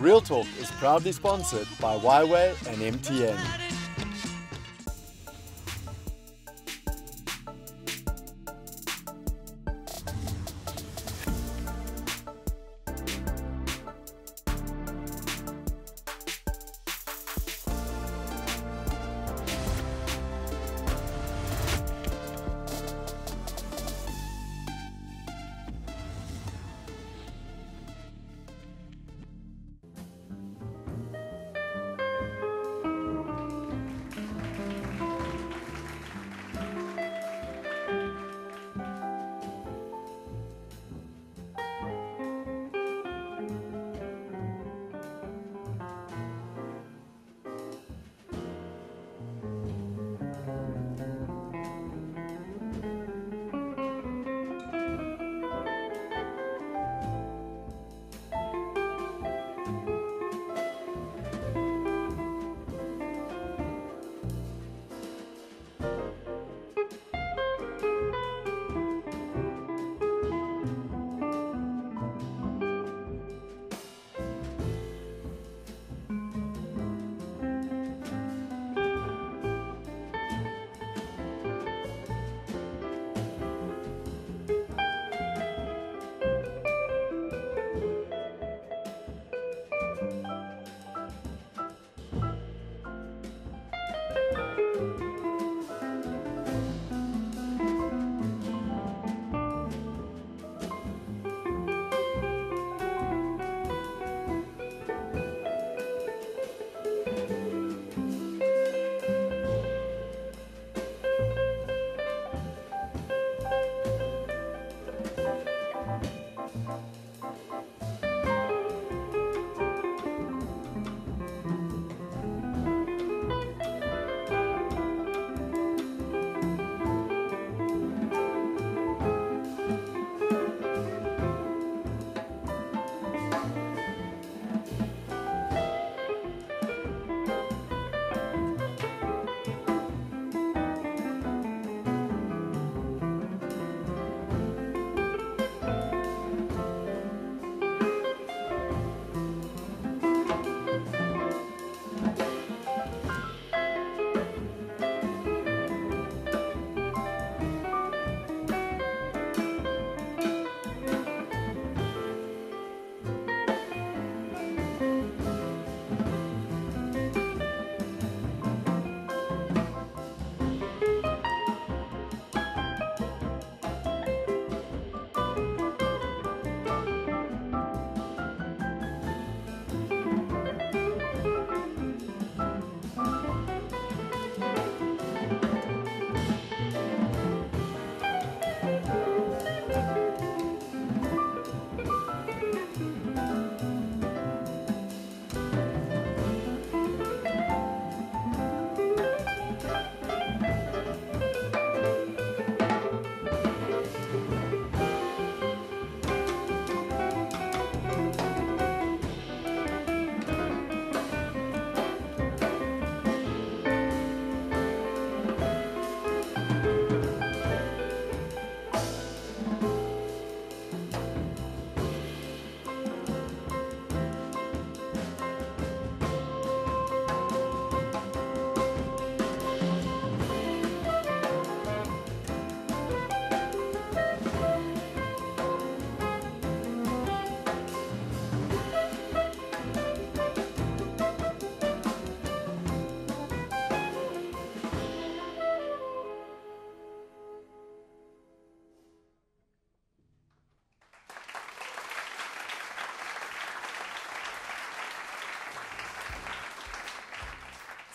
Real Talk is proudly sponsored by Huawei and MTN.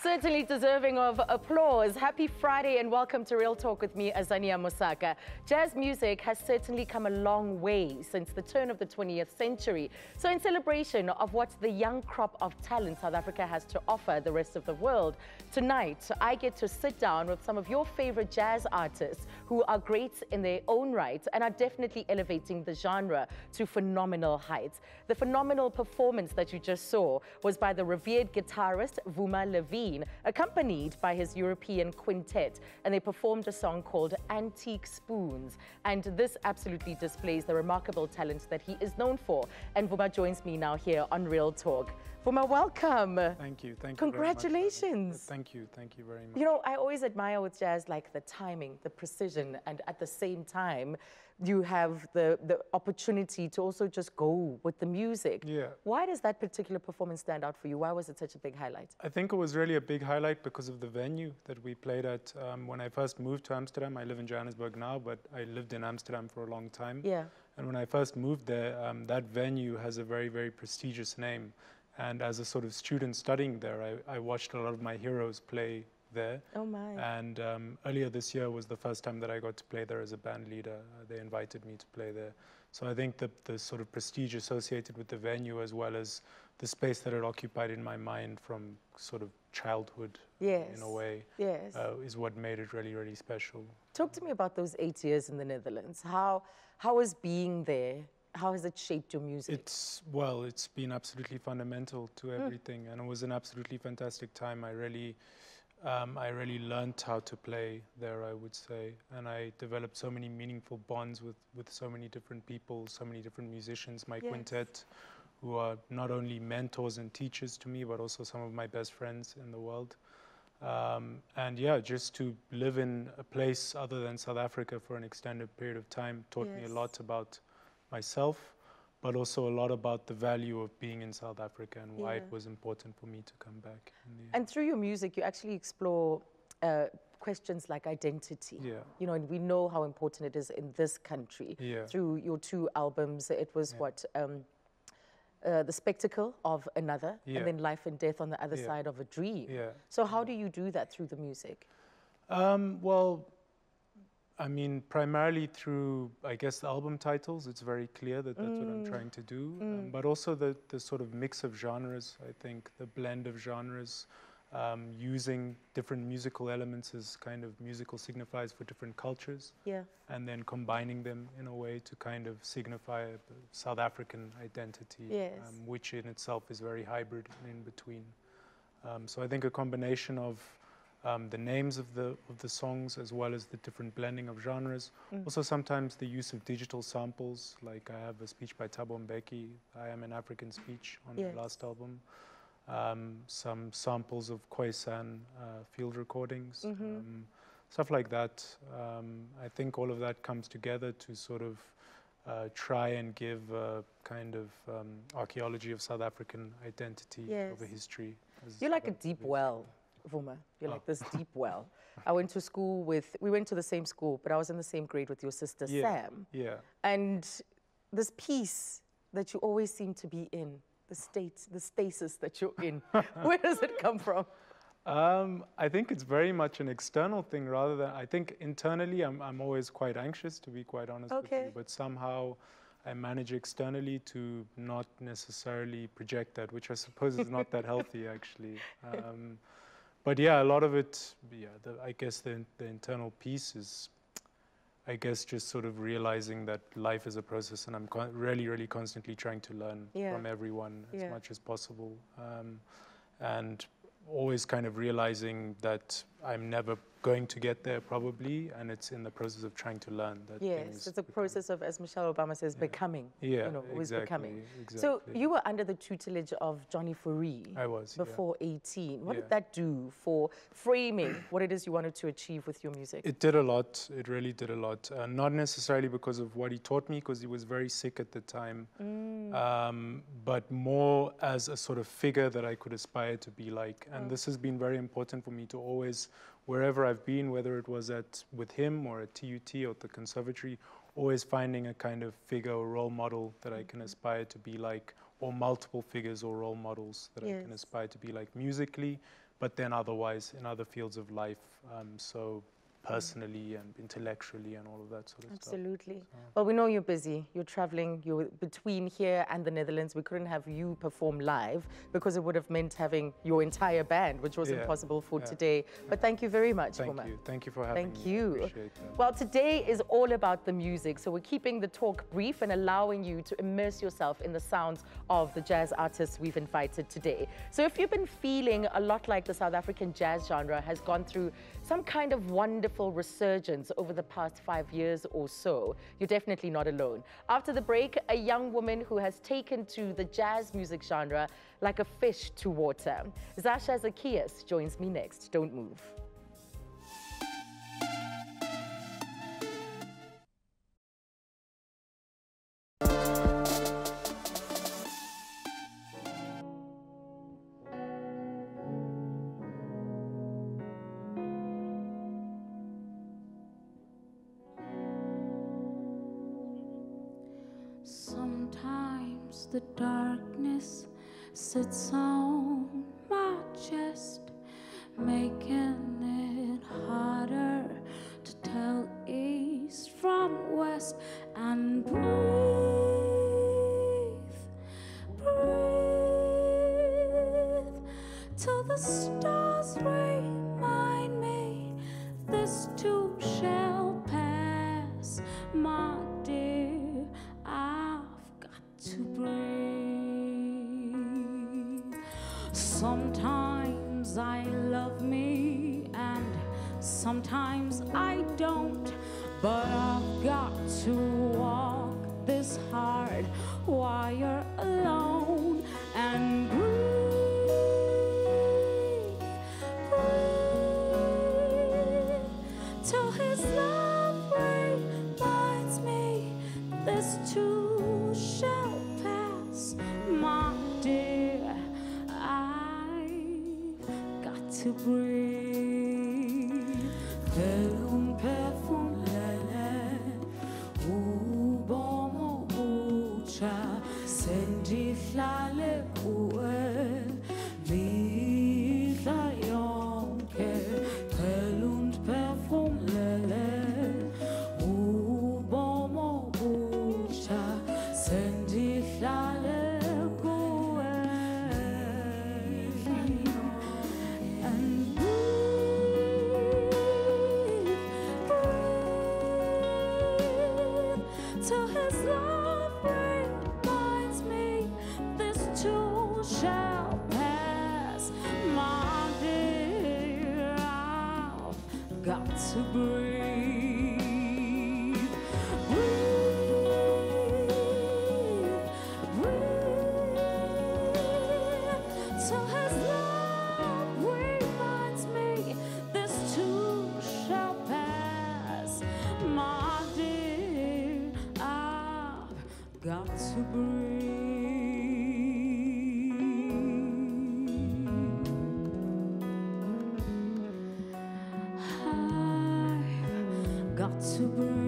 Certainly deserving of applause. Happy Friday and welcome to Real Talk with me, Azania Mosaka. Jazz music has certainly come a long way since the turn of the 20th century. So in celebration of what the young crop of talent South Africa has to offer the rest of the world, tonight I get to sit down with some of your favorite jazz artists who are great in their own right and are definitely elevating the genre to phenomenal heights. The phenomenal performance that you just saw was by the revered guitarist Vuma Levine, screen, accompanied by his European quintet, and they performed a song called Antique Spoons. And this absolutely displays the remarkable talent that he is known for. And Vuma joins me now here on Real Talk. Vuma, welcome. Thank you. Thank you. Congratulations. Thank you. Thank you very much. You know, I always admire with jazz, like the timing, the precision, and at the same time, you have the opportunity to also just go with the music. Yeah. Why does that particular performance stand out for you? Why was it such a big highlight? I think it was really a big highlight because of the venue that we played at. When I first moved to Amsterdam, I live in Johannesburg now, but I lived in Amsterdam for a long time. Yeah. And when I first moved there, that venue has a very, very prestigious name. And as a sort of student studying there, I watched a lot of my heroes play there. Oh my. And earlier this year was the first time that I got to play there as a band leader. They invited me to play there. So I think the sort of prestige associated with the venue, as well as the space that it occupied in my mind from sort of childhood, in a way, is what made it really, really special. Talk to me about those 8 years in the Netherlands. How was being there? How has it shaped your music? It's been absolutely fundamental to everything, and it was an absolutely fantastic time. I really learned how to play there, I would say, and I developed so many meaningful bonds with so many different people, so many different musicians. My quintet, who are not only mentors and teachers to me, but also some of my best friends in the world. And yeah, just to live in a place other than South Africa for an extended period of time taught me a lot about myself, but also a lot about the value of being in South Africa and why it was important for me to come back. And through your music, you actually explore questions like identity. Yeah. You know, and we know how important it is in this country. Yeah. Through your 2 albums, it was The Spectacle of Another, and then Life and Death on the Other Side of a Dream. Yeah. So how do you do that through the music? Well, I mean, primarily through, I guess, the album titles. It's very clear that that's what I'm trying to do. But also the sort of mix of genres, I think, the blend of genres, using different musical elements as kind of musical signifiers for different cultures. Yeah. And then combining them in a way to kind of signify a South African identity, which in itself is very hybrid and in between. So I think a combination of the names of the songs, as well as the different blending of genres. Also sometimes the use of digital samples, like I have a speech by Thabo Mbeki, I Am an African Speech, on the last album. Some samples of Khoisan field recordings, stuff like that. I think all of that comes together to sort of try and give a kind of archaeology of South African identity, of a history. You're like a deep well, Vuma. You're like this deep well. I went to school we went to the same school, but I was in the same grade with your sister, Sam. Yeah. And this peace that you always seem to be in, the stasis that you're in, where does it come from? I think it's very much an external thing rather than, I think internally I'm always quite anxious, to be quite honest with you, but somehow I manage externally to not necessarily project that, which I suppose is not that healthy actually. But yeah, a lot of it, I guess the internal piece is, I guess, just sort of realizing that life is a process, and I'm really, really constantly trying to learn from everyone as much as possible. And always kind of realizing that I'm never going to get there probably, and it's in the process of trying to learn that. Yes, it's a process of, as Michelle Obama says, becoming. Yeah, you know, always becoming. Exactly. So you were under the tutelage of Johnny Fourie. I was, before 18. What did that do for framing what it is you wanted to achieve with your music? It did a lot. It really did a lot. Not necessarily because of what he taught me, because he was very sick at the time, but more as a sort of figure that I could aspire to be like. And this has been very important for me to always, wherever I've been, whether it was with him or at TUT or at the conservatory, always finding a kind of figure or role model that I can aspire to be like, or multiple figures or role models that I can aspire to be like musically, but then otherwise in other fields of life. So personally and intellectually and all of that sort of stuff. Absolutely. Well, we know you're busy. You're traveling. You're between here and the Netherlands. We couldn't have you perform live because it would have meant having your entire band, which was impossible for today. But thank you very much, Fuma. Thank you for having me. Thank you. Appreciate that. Well, today is all about the music. So we're keeping the talk brief and allowing you to immerse yourself in the sounds of the jazz artists we've invited today. So if you've been feeling a lot like the South African jazz genre has gone through some kind of wonderful resurgence over the past 5 years or so, you're definitely not alone. After the break, a young woman who has taken to the jazz music genre like a fish to water. Zasha Zacchaeus joins me next. Don't move. Sometimes the darkness sits on my chest, making it harder to tell east from west, and breathe, till the stars remind me this too shall pass, my dear. I've got to breathe. Sometimes I love me and sometimes I don't, but I've got to walk this hard wire alone and breathe, till his love reminds me this too shall pass, my dear. I've got to breathe. Perfume, perfume, lele, ubomo bucha, sendi flale uwe, vida yonke. Perfume, perfume, lele, ubomo bucha, sendi flale uwe, and till his love reminds me this too shall pass, my dear. I've got to breathe, till his love reminds me this too shall pass, my dear. I've got to breathe. I've got to breathe.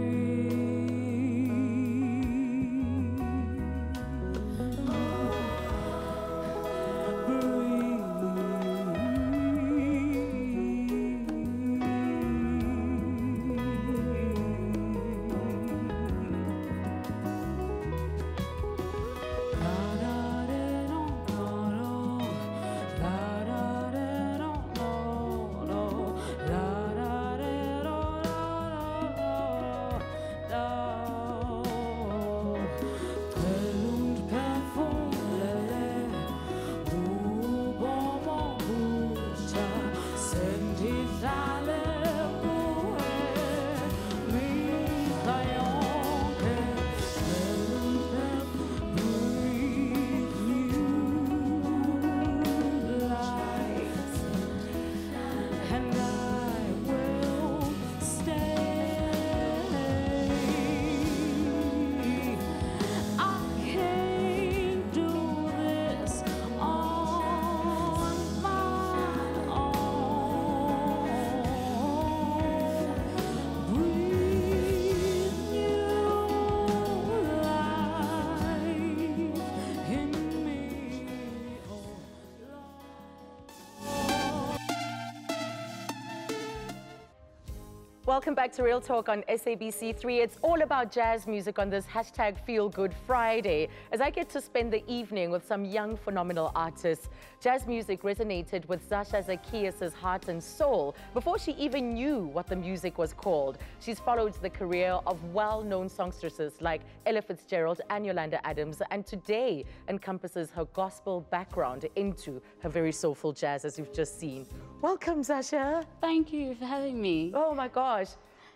Welcome back to Real Talk on SABC3. It's all about jazz music on this hashtag Feel Good Friday. As I get to spend the evening with some young, phenomenal artists, jazz music resonated with Zasha Zacchaeus' heart and soul before she even knew what the music was called. She's followed the career of well-known songstresses like Ella Fitzgerald and Yolanda Adams, and today encompasses her gospel background into her very soulful jazz, as you've just seen. Welcome, Zasha. Thank you for having me. Oh my gosh.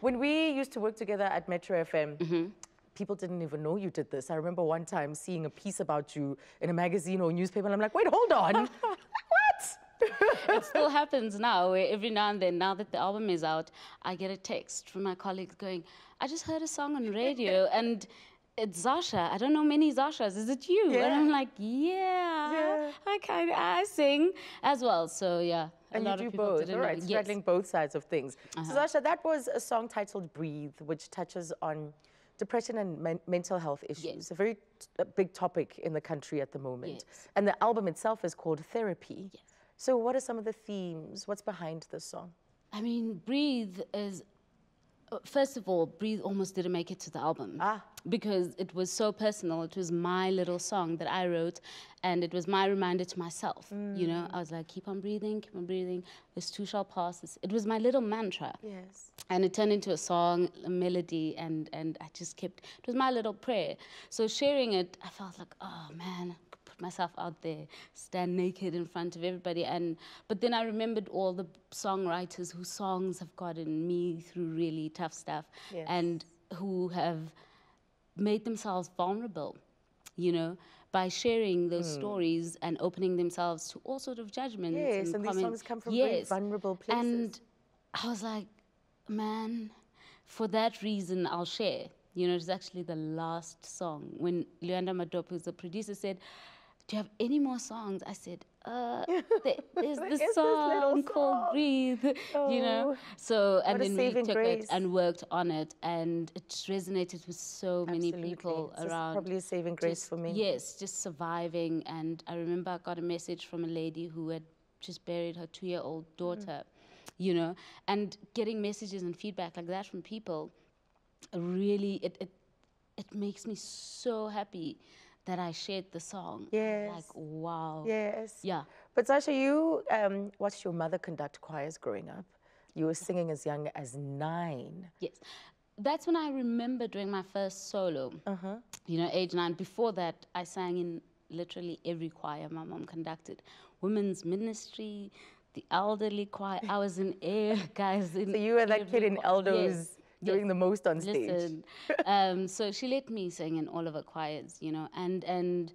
When we used to work together at Metro FM, people didn't even know you did this. I remember one time seeing a piece about you in a magazine or newspaper, and I'm like, wait, hold on. What? It still happens now, where every now and then, now that the album is out, I get a text from my colleagues going, I just heard a song on radio, and it's Zasha. I don't know many Zashas. Is it you? Yeah. And I'm like, yeah. I sing as well. So yeah, And a lot you of do people both, didn't all right, know. straddling both sides of things. So Zasha, that was a song titled Breathe, which touches on depression and mental health issues, Yes. a very big topic in the country at the moment. Yes. And the album itself is called Therapy. Yes. So what are some of the themes? What's behind this song? I mean, Breathe is, first of all, Breathe almost didn't make it to the album. Because it was so personal. It was my little song that I wrote, and it was my reminder to myself. You know, I was like, keep on breathing, this too shall pass. It was my little mantra. Yes. And it turned into a song, a melody, and I just kept, it was my little prayer. So sharing it, I felt like, oh man, put myself out there, stand naked in front of everybody. But then I remembered all the songwriters whose songs have gotten me through really tough stuff, and who have made themselves vulnerable, you know, by sharing those stories and opening themselves to all sort of judgments. Yes, and these songs come from very vulnerable places. And I was like, man, for that reason, I'll share. You know, it's actually the last song. When Leanda Madop, who's the producer, said, do you have any more songs? I said, there's this song called Breathe, you know? So, and then we took it and worked on it, and it resonated with so many people around. Probably a saving grace for me. Yes, just surviving. And I remember I got a message from a lady who had just buried her 2-year-old daughter, you know, and getting messages and feedback like that from people, really, it makes me so happy that I shared the song. Yes. Like, wow. Yes. Yeah. But Zasha, you watched your mother conduct choirs growing up. You were singing as young as 9. Yes. That's when I remember doing my first solo, you know, age 9. Before that, I sang in literally every choir my mom conducted. Women's ministry, the elderly choir. I was in air, guys. So you were that kid in Eldo's. Yes. Doing the most on stage. Listen, so she let me sing in all of her choirs, you know, and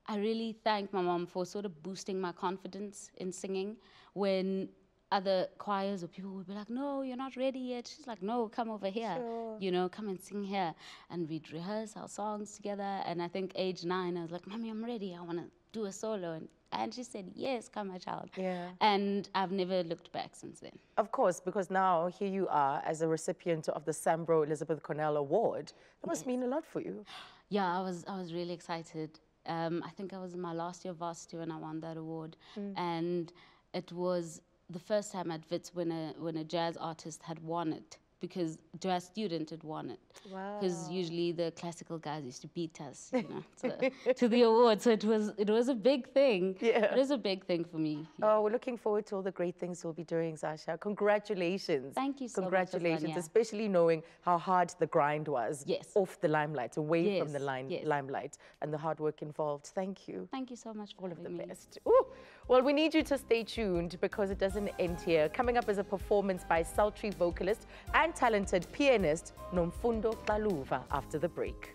I really thank my mom for sort of boosting my confidence in singing when other choirs or people would be like, no, you're not ready yet. She's like, no, come over here, you know, come and sing here. And we'd rehearse our songs together. And I think age 9, I was like, Mommy, I'm ready. I want to do a solo. And she said, yes, come, my child. Yeah. And I've never looked back since then. Of course, because now here you are as a recipient of the Sambro Elizabeth Cornell Award. That must mean a lot for you. Yeah, I was really excited. I think I was in my last year of varsity when I won that award. And it was the first time at Wits when a jazz artist had won it, because jazz student had won it. Wow. Because usually the classical guys used to beat us, you know, to the award. So it was a big thing. Yeah. It was a big thing for me. Yeah. Oh, we're looking forward to all the great things you'll be doing, Zasha. Congratulations. Thank you so much, Congratulations, Azania. Especially knowing how hard the grind was. Yes. Off the limelight, away from the Yes. limelight, and the hard work involved. Thank you. Thank you so much for All of the having me. best. Ooh. Well, we need you to stay tuned because it doesn't end here. Coming up is a performance by sultry vocalist and talented pianist Nomfundo Kaluva after the break.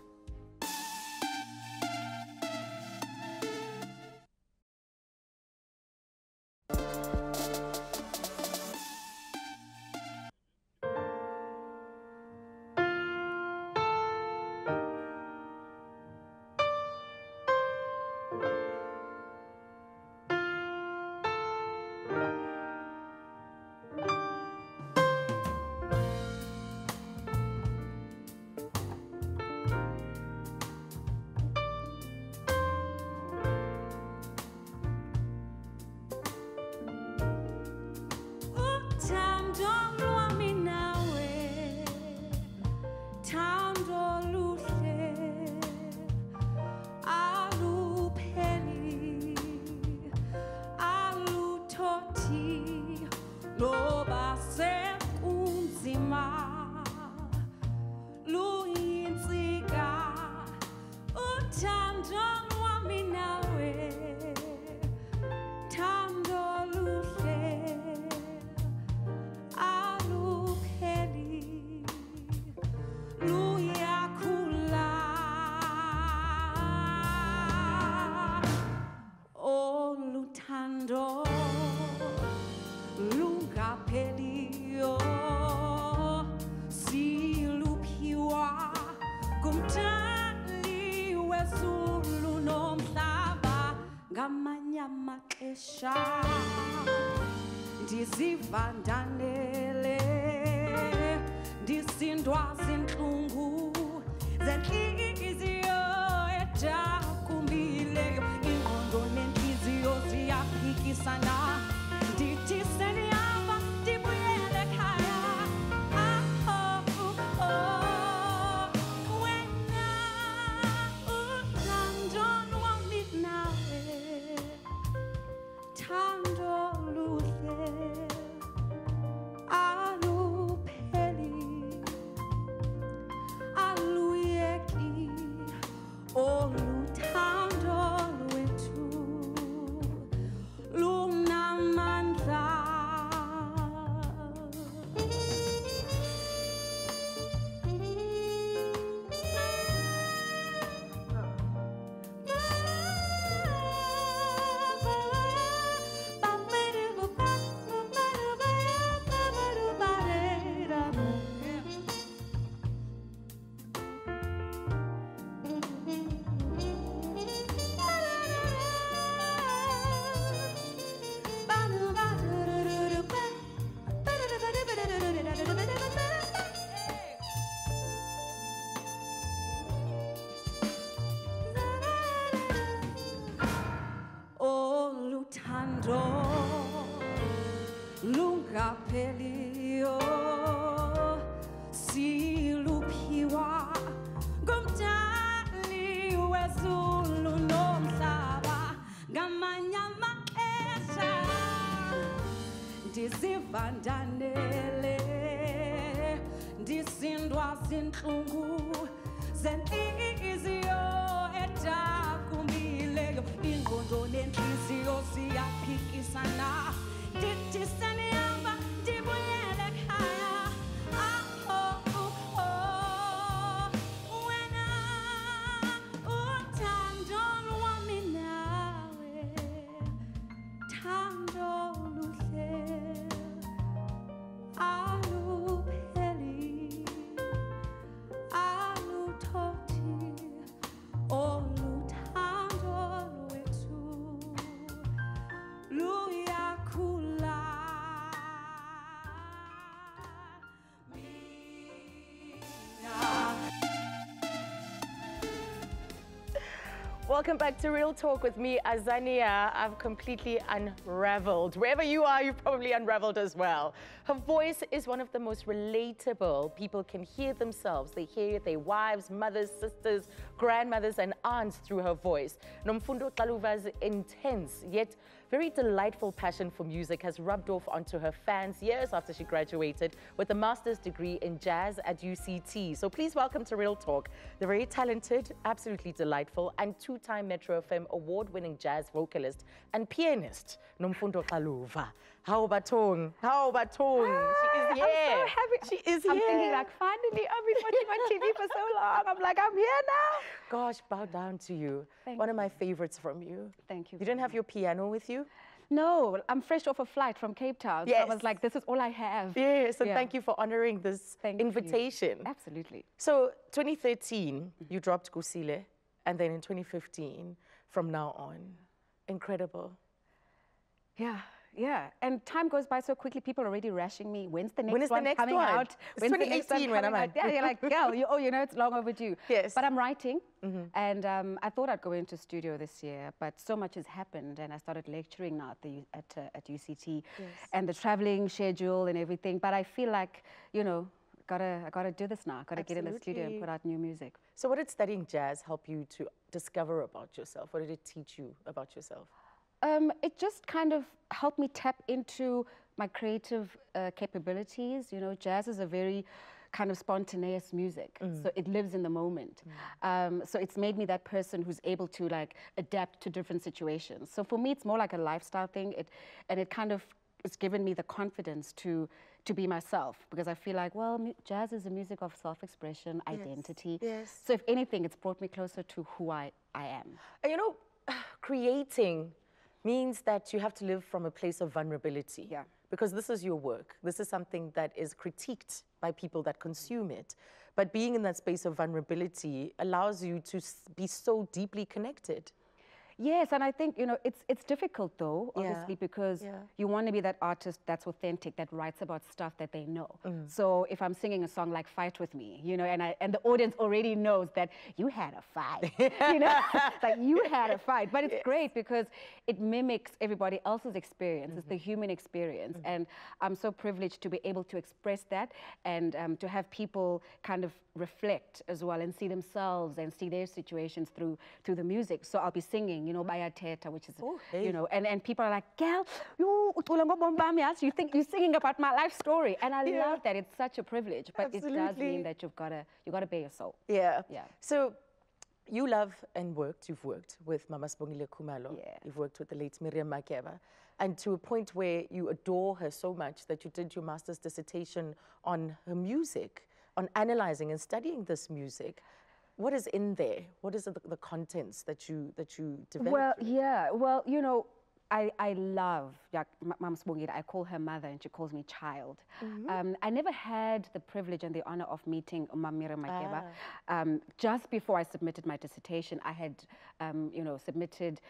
pressure. Ndiziva ndanele, ndisindwa zinhlungu zenhliziyo edakumbileyo, ingqondo nenhliziyo ziyaphikisana. Ndithi senihamba ndibuyele ekhaya. Wena uthando lwami nawe, thando luhle alupheli, aluyeki oluthando lwethu lunamandla. Oluthando lungapheliyo, siluphiwa ngumdali wezulu nomhlaba. Ngamanye amaxesha ndiziva ndanele, ndisindwa zintlungu zenhliziyo edakumbileyo, ingqondo nenhliziyo ziyaphikisana. Ndithi senihamba ndibuyele ekhaya. Wena uthando lwami nawe, thando luhle alupheli, aluthothi oluthando lwethu luyakhula. Welcome back to Real Talk with me, Azania. I've completely unraveled. Wherever you are, you've probably unraveled as well. Her voice is one of the most relatable. People can hear themselves. They hear their wives, mothers, sisters, grandmothers, and aunts through her voice. Nomfundo Xaluva's intense, yet very delightful passion for music has rubbed off onto her fans years after she graduated with a master's degree in jazz at UCT. So please welcome to Real Talk the very talented, absolutely delightful, and two-time Metro FM award-winning jazz vocalist and pianist, Nomfundo Xaluva. How batong? How batong? She is here. I'm so happy. She is I'm here. thinking like, finally, I've been watching on TV for so long. I'm like, I'm here now. Gosh, bow down to you. Thank One of my favorites from you. Thank you. You didn't have your piano with you? No, I'm fresh off a flight from Cape Town. Yes. So I was like, this is all I have. Yes, and Yeah. thank you for honoring this Thank you. invitation. Absolutely. So 2013, you dropped Kusile, and then in 2015, from now on, incredible. Yeah. Yeah, and time goes by so quickly. People are already rushing me. When's the next When is the one next coming one? out? It's When's the next one 2018 when coming I'm out? Yeah, you're like, girl, you know it's long overdue. Yes. But I'm writing, and I thought I'd go into studio this year, but so much has happened, and I started lecturing now at UCT, and the traveling schedule and everything. But I feel like, you know, I gotta do this now. Gotta get in the studio and put out new music. So what did studying jazz help you to discover about yourself? What did it teach you about yourself? It just kind of helped me tap into my creative capabilities. You know, jazz is a very kind of spontaneous music, so it lives in the moment. So it's made me that person who's able to like adapt to different situations. So for me, it's more like a lifestyle thing. It kind of it's given me the confidence to be myself, because I feel like, well, jazz is a music of self-expression, identity. Yes. So if anything, it's brought me closer to who I am. You know, creating means that you have to live from a place of vulnerability. Yeah. Because this is your work. This is something that is critiqued by people that consume it. But being in that space of vulnerability allows you to be so deeply connected. Yes, and I think, you know, it's difficult though, obviously, because you want to be that artist that's authentic, that writes about stuff that they know. So if I'm singing a song like Fight With Me, you know, and the audience already knows that you had a fight, you know, like you had a fight. But it's great because it mimics everybody else's experience. It's the human experience. And I'm so privileged to be able to express that and to have people kind of reflect as well and see themselves and see their situations through the music. So I'll be singing, you know, Baya Teta, which is, you know, and people are like, "Girl, you think you're singing about my life story," and I love that. It's such a privilege, but it does mean that you gotta bear your soul. Yeah. So you you've worked with Mama Sibongile Khumalo. You've worked with the late Miriam Makeba, and to a point where you adore her so much that you did your master's dissertation on her music, on analyzing and studying this music. What is in there? What is the contents that you developed? Well, you know, I love Mama Sibongile. I call her mother and she calls me child. I never had the privilege and the honor of meeting Miriam Makeba. Just before I submitted my dissertation, I had, you know, submitted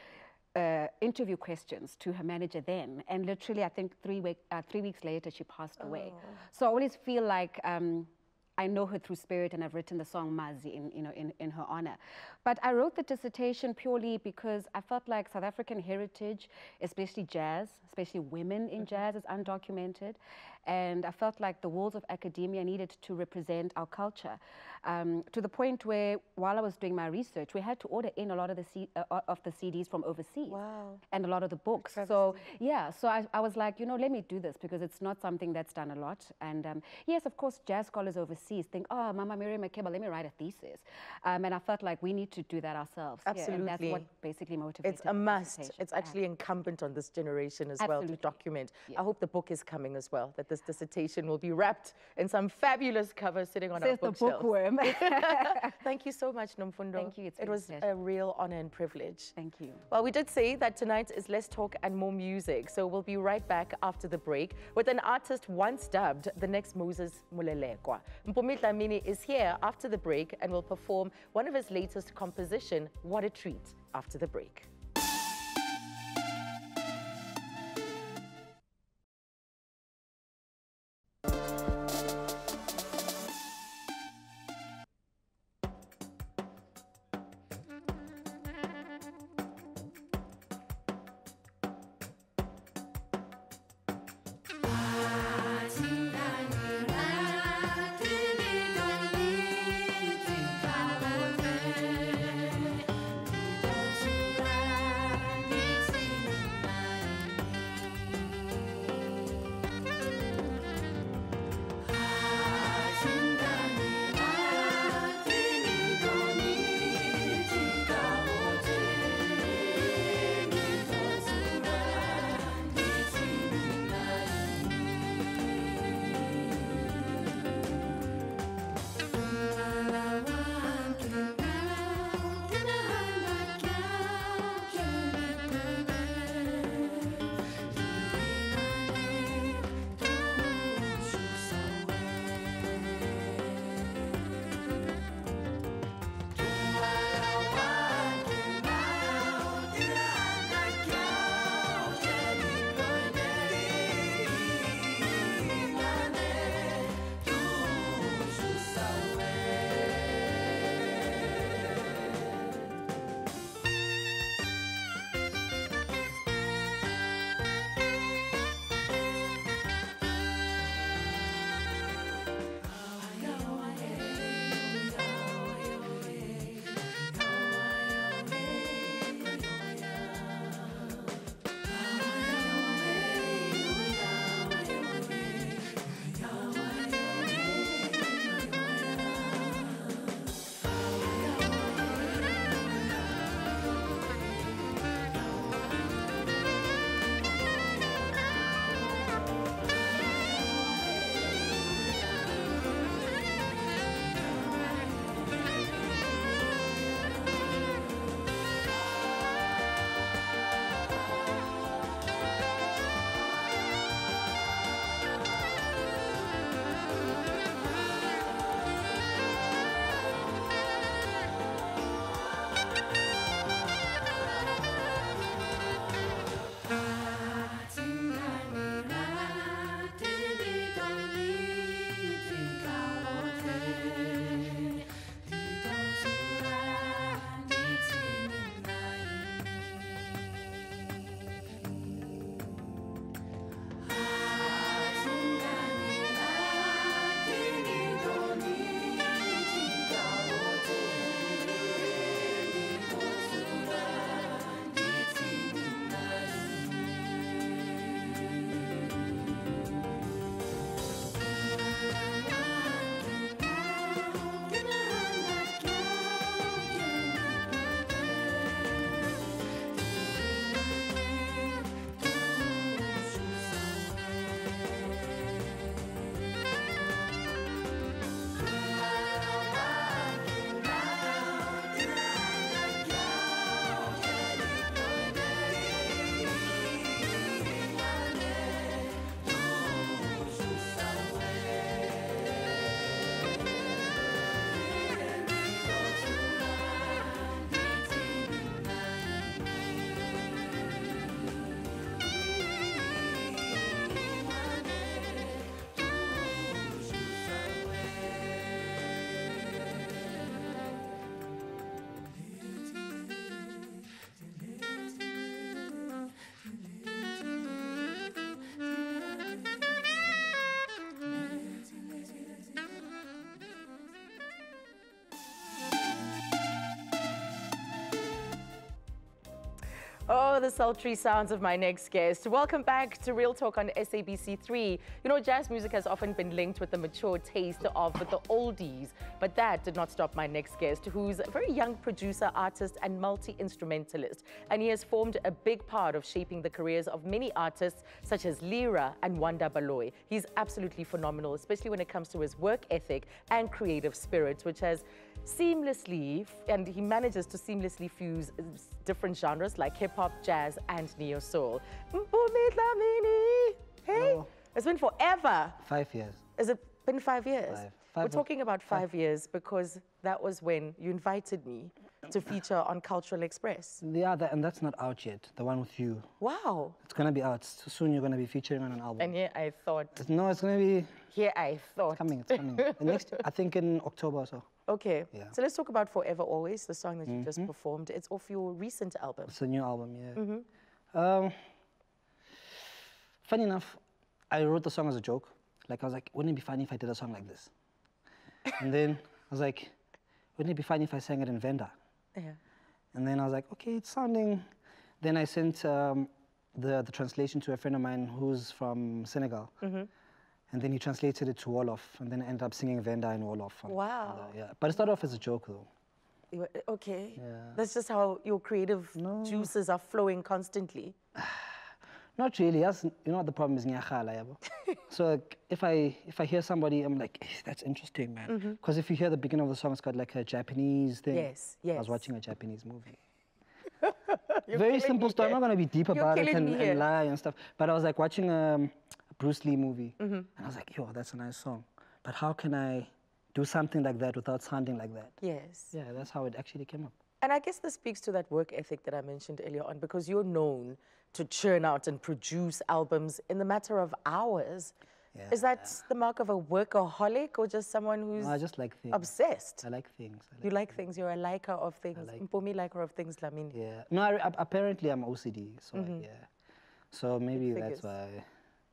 interview questions to her manager then, and literally I think 3 weeks later she passed away. So I always feel like I know her through spirit, and I've written the song Mazi in her honor. But I wrote the dissertation purely because I felt like South African heritage, especially jazz, especially women in jazz, is undocumented. And I felt like the walls of academia needed to represent our culture, to the point where while I was doing my research, we had to order in a lot of the CDs from overseas. Wow. And a lot of the books. So yeah, so I was like, you know, let me do this because it's not something that's done a lot. And yes, of course, jazz scholars overseas think, oh, Mama Miriam Makeba, let me write a thesis. And I felt like we need to do that ourselves. Absolutely. And that's what basically motivated. It's a must. It's actually incumbent on this generation as well to document. I hope the book is coming as well, that this dissertation will be wrapped in some fabulous cover sitting on our bookshelves. The bookworm. Thank you so much, Nomfundo. Thank you. It was a real honor and privilege. Thank you. Well, we did say that tonight is less talk and more music. So we'll be right back after the break with an artist once dubbed the next Moses Mulelekwa. Mpumi Dlamini is here after the break and will perform one of his latest composition, What a Treat, after the break. Surah Oh, the sultry sounds of my next guest. Welcome back to Real Talk on SABC3. You know, jazz music has often been linked with the mature taste of the oldies, but that did not stop my next guest, who's a very young producer, artist, and multi-instrumentalist. And he has formed a big part of shaping the careers of many artists, such as Lira and Wanda Baloy. He's absolutely phenomenal, especially when it comes to his work ethic and creative spirit, which has seamlessly, and he manages to seamlessly fuse different genres like hip-hop, jazz, and neo-soul. Hey, Hello. it's been forever. 5 years. Has it been 5 years? Five. We're talking about 5 years because that was when you invited me to feature on Cultural Express. Yeah, and that's not out yet, the one with you. Wow. It's going to be out. Soon you're going to be featuring on an album. And here I thought. No, it's going to be... Here I thought. It's coming. The next, I think in October or so. Okay. Yeah. So let's talk about Forever Always, the song that you just performed. It's off your recent album. It's a new album, yeah. Funny enough, I wrote the song as a joke. Like, I was like, wouldn't it be funny if I did a song like this? And then I was like, wouldn't it be funny if I sang it in Venda? Yeah. And then I was like, okay, it's sounding... Then I sent the translation to a friend of mine who's from Senegal. And then he translated it to Wolof, and then I ended up singing Venda in Wolof. Wow. Yeah, but it started off as a joke, though. Okay. Yeah. That's just how your creative juices are flowing constantly. Not really. You know what the problem is? So like, if I hear somebody, I'm like, that's interesting, man. Because if you hear the beginning of the song, it's got like a Japanese thing. Yes, yes. I was watching a Japanese movie. Very simple story. I'm not going to be deep about it and lie and stuff. But I was like watching a Bruce Lee movie. And I was like, yo, that's a nice song. But how can I do something like that without sounding like that? Yes. Yeah, that's how it actually came up. And I guess this speaks to that work ethic that I mentioned earlier on, because you're known to churn out and produce albums in the matter of hours. Yeah. Is that the mark of a workaholic or just someone who's No, I just like things. obsessed? I like things. You like things. You're a liker of things. Mpomi liker of things, Lamini. Yeah. No, apparently I'm OCD, so yeah. So maybe that's why.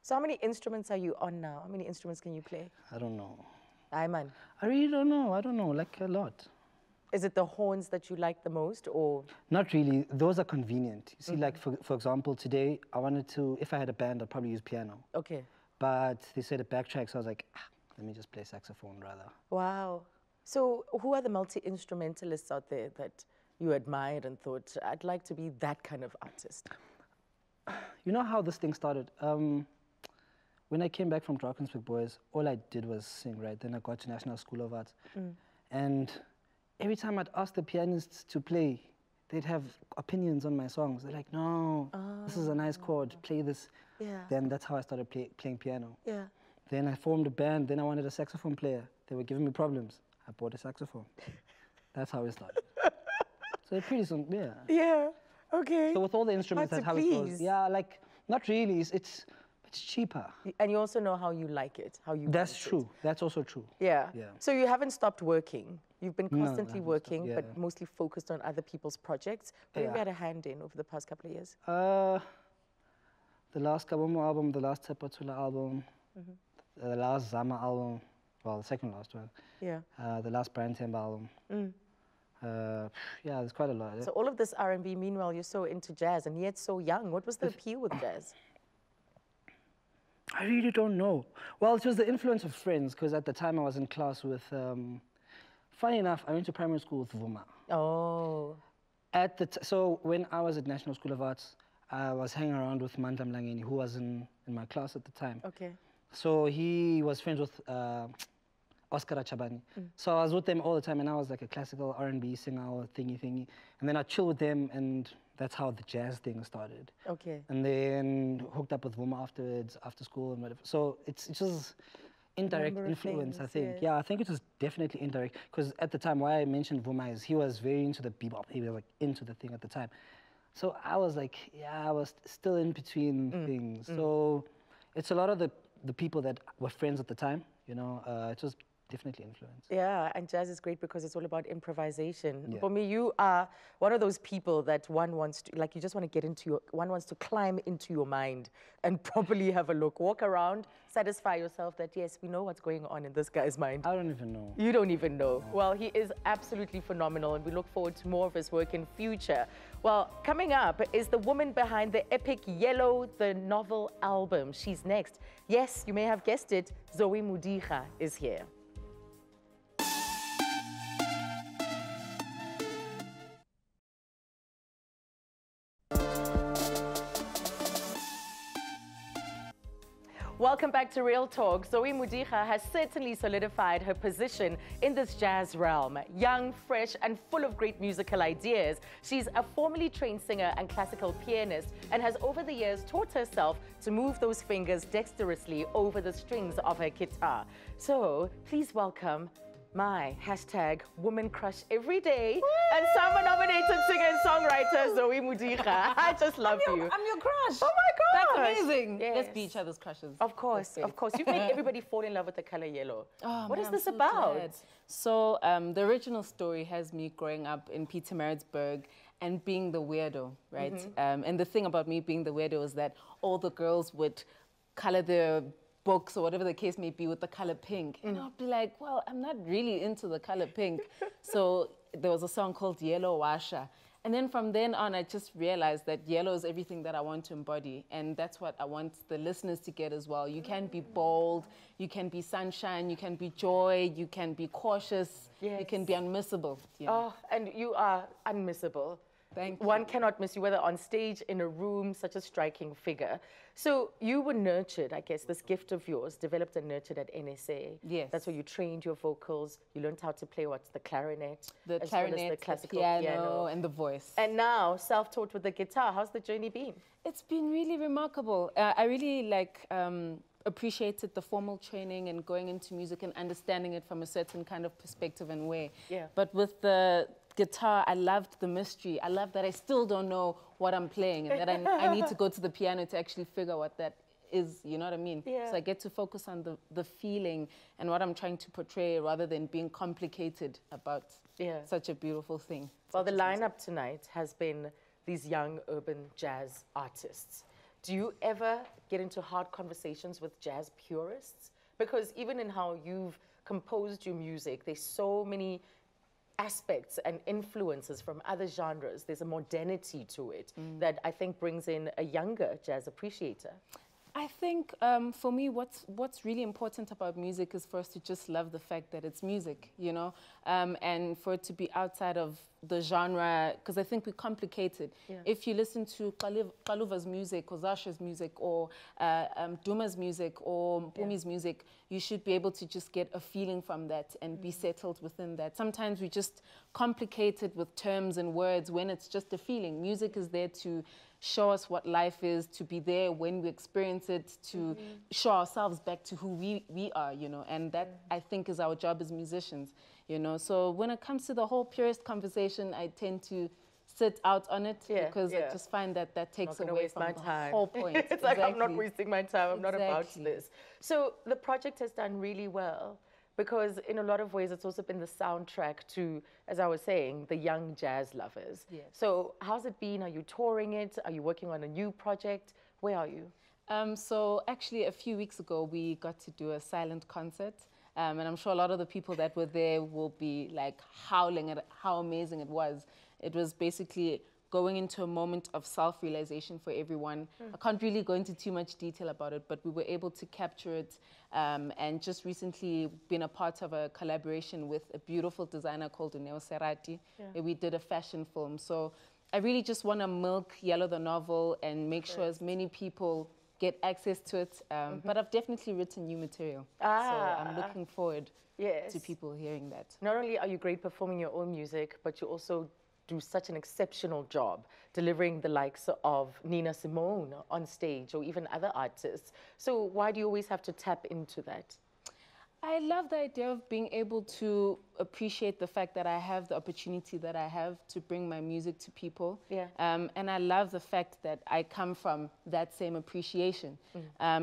So how many instruments are you on now? How many instruments can you play? I don't know. Aye, man. I really don't know. I don't know, like a lot. Is it the horns that you like the most, or? Not really. Those are convenient. You see, like, for example, today, I wanted to, if I had a band, I'd probably use piano. Okay. But they said a backtrack, so I was like, let me just play saxophone rather. Wow. So who are the multi-instrumentalists out there that you admired and thought, I'd like to be that kind of artist? You know how this thing started? When I came back from Drakensberg Boys, all I did was sing, right? Then I got to National School of Arts. And every time I'd ask the pianists to play, they'd have opinions on my songs. They're like, no, this is a nice chord, play this. Yeah. Then that's how I started playing piano. Yeah. Then I formed a band, then I wanted a saxophone player. They were giving me problems. I bought a saxophone. That's how it started. So pretty soon, yeah. Yeah, okay. So with all the instruments, Hard that's to how it goes. please. Yeah, like, not really, it's cheaper. And you also know how you like it, how you That's want true, it. that's also true. Yeah. Yeah. So you haven't stopped working. You've been No, I constantly haven't working, stopped, but yeah. mostly focused on other people's projects. What have you Yeah. had a hand in over the past couple of years? The last Kabomo album, the last Tepatula album, the last Zama album, well, the second last one. Yeah. The last Brian Temba album. Yeah, there's quite a lot. So all of this R&B, meanwhile, you're so into jazz and yet so young. What was the appeal with jazz? I really don't know. Well, it was the influence of friends, because at the time I was in class with, funny enough, I went to primary school with Vuma. Oh. So when I was at National School of Arts, I was hanging around with Mandla Mlangeni, who was in my class at the time. Okay. So he was friends with Oscar Chabani. So I was with them all the time, and I was like a classical R&B singer or thingy. And then I chill with them, and that's how the jazz thing started. Okay. And then hooked up with Vuma afterwards, after school and whatever. So it's just indirect Number of influence, I things, think. yes. Yeah, I think it was definitely indirect. Because at the time, why I mentioned Vuma is he was very into the bebop. He was like into the thing at the time. So I was like, yeah, I was still in between things. So it's a lot of the people that were friends at the time, you know. It was definitely influence. Yeah, and jazz is great because it's all about improvisation. Yeah. For me, you are one of those people that one wants to, like, you just want to get into your, one wants to climb into your mind and properly have a look, walk around, satisfy yourself that, yes, we know what's going on in this guy's mind. I don't even know. You don't even know. Well, he is absolutely phenomenal, and we look forward to more of his work in future. Well, coming up is the woman behind the epic Yellow, the novel album. She's next. Yes, you may have guessed it, Zoe Mudika is here. Welcome back to Real Talk. Zoe Mudika has certainly solidified her position in this jazz realm. Young, fresh, and full of great musical ideas, she's a formerly trained singer and classical pianist and has over the years taught herself to move those fingers dexterously over the strings of her guitar. So please welcome my hashtag woman crush every day and summer-nominated singer and songwriter Zoe Mudika. I just love you. I'm your crush. Oh my gosh. That's amazing. Yes. Let's be each other's crushes. Of course, of course. You've made everybody fall in love with the color yellow. Oh, what man, is this I'm so about? glad. So the original story has me growing up in Pietermaritzburg and being the weirdo, right? And the thing about me being the weirdo is that all the girls would color their books or whatever the case may be with the color pink. And I'd be like, well, I'm not really into the color pink. So there was a song called Yellow Washa. And then from then on, I just realized that yellow is everything that I want to embody. And that's what I want the listeners to get as well. You can be bold, you can be sunshine, you can be joy, you can be cautious, you can be unmissable. You know? Oh, and you are unmissable. Thank you. One cannot miss you, whether on stage, in a room, such a striking figure. So you were nurtured, I guess, this gift of yours, developed and nurtured at NSA. Yes. That's where you trained your vocals. You learned how to play what's the clarinet, The as clarinet, well as the classical piano, and the voice. And now, self-taught with the guitar. How's the journey been? It's been really remarkable. I really appreciated the formal training and going into music and understanding it from a certain kind of perspective and way. Yeah. But with the guitar, I loved the mystery. I love that I still don't know what I'm playing and that I need to go to the piano to actually figure what that is, you know what I mean? Yeah. So I get to focus on the feeling and what I'm trying to portray rather than being complicated about such a beautiful thing. Well, the lineup tonight has been these young urban jazz artists. Do you ever get into hard conversations with jazz purists? Because even in how you've composed your music, there's so many aspects and influences from other genres. There's a modernity to it that I think brings in a younger jazz appreciator. I think for me, what's really important about music is for us to just love the fact that it's music, you know, and for it to be outside of the genre, because I think we complicate it. Yeah. If you listen to Kaluva's music or Zasha's music or Duma's music or Mpumi's music, you should be able to just get a feeling from that and be settled within that. Sometimes we just complicate it with terms and words when it's just a feeling. Music is there to show us what life is, to be there when we experience it, to show ourselves back to who we are, you know, and that I think is our job as musicians, you know. So when it comes to the whole purist conversation, I tend to sit out on it because I just find that that takes away from the whole point. It's like, I'm not wasting my time, I'm not about this. So the project has done really well, because in a lot of ways, it's also been the soundtrack to, as I was saying, the young jazz lovers. Yes. So how's it been? Are you touring it? Are you working on a new project? Where are you? So actually, a few weeks ago, we got to do a silent concert. And I'm sure a lot of the people that were there will be like howling at how amazing it was. It was basically going into a moment of self-realization for everyone. I can't really go into too much detail about it, but we were able to capture it and just recently been a part of a collaboration with a beautiful designer called Neo Serati, where we did a fashion film. So I really just want to milk Yellow the novel and make sure as many people get access to it. But I've definitely written new material. So I'm looking forward to people hearing that. Not only are you great performing your own music, but you also do such an exceptional job delivering the likes of Nina Simone on stage or even other artists. So why do you always have to tap into that? I love the idea of being able to appreciate the fact that I have the opportunity that I have to bring my music to people. Yeah. And I love the fact that I come from that same appreciation.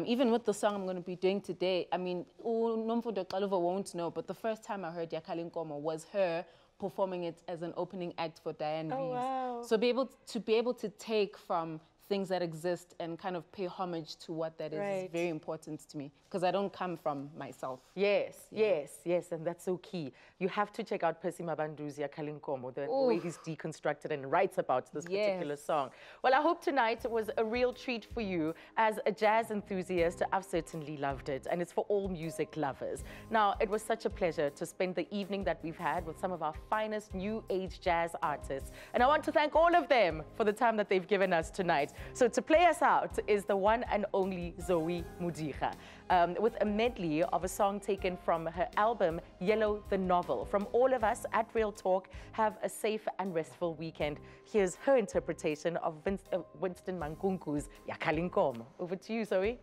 Even with the song I'm going to be doing today, I mean, Nomfundo Xaluva won't know, but the first time I heard Yakali Nkomo was her performing it as an opening act for Diane Reeves. Wow. So be able to take from things that exist and kind of pay homage to what that is very important to me, because I don't come from myself. Yes, yes, and that's so key. You have to check out Percy Mabandu's Yakali Nkomo, the way he's deconstructed and writes about this particular song. Well, I hope tonight was a real treat for you. As a jazz enthusiast, I've certainly loved it, and it's for all music lovers. Now, it was such a pleasure to spend the evening that we've had with some of our finest new age jazz artists, and I want to thank all of them for the time that they've given us tonight. So to play us out is the one and only Zoe Mudiga, with a medley of a song taken from her album, Yellow the Novel. From all of us at Real Talk, have a safe and restful weekend. Here's her interpretation of Winston Mankunku's Yakali Nkomo. Over to you, Zoe.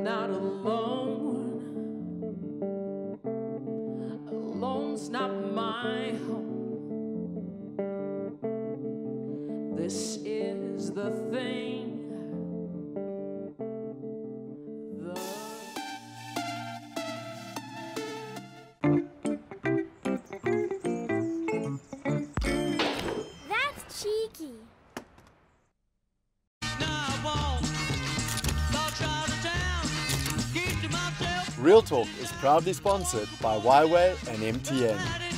Not alone. Alone's not my home. This is the thing. That's cheeky. Real Talk is proudly sponsored by Y-Way and MTN.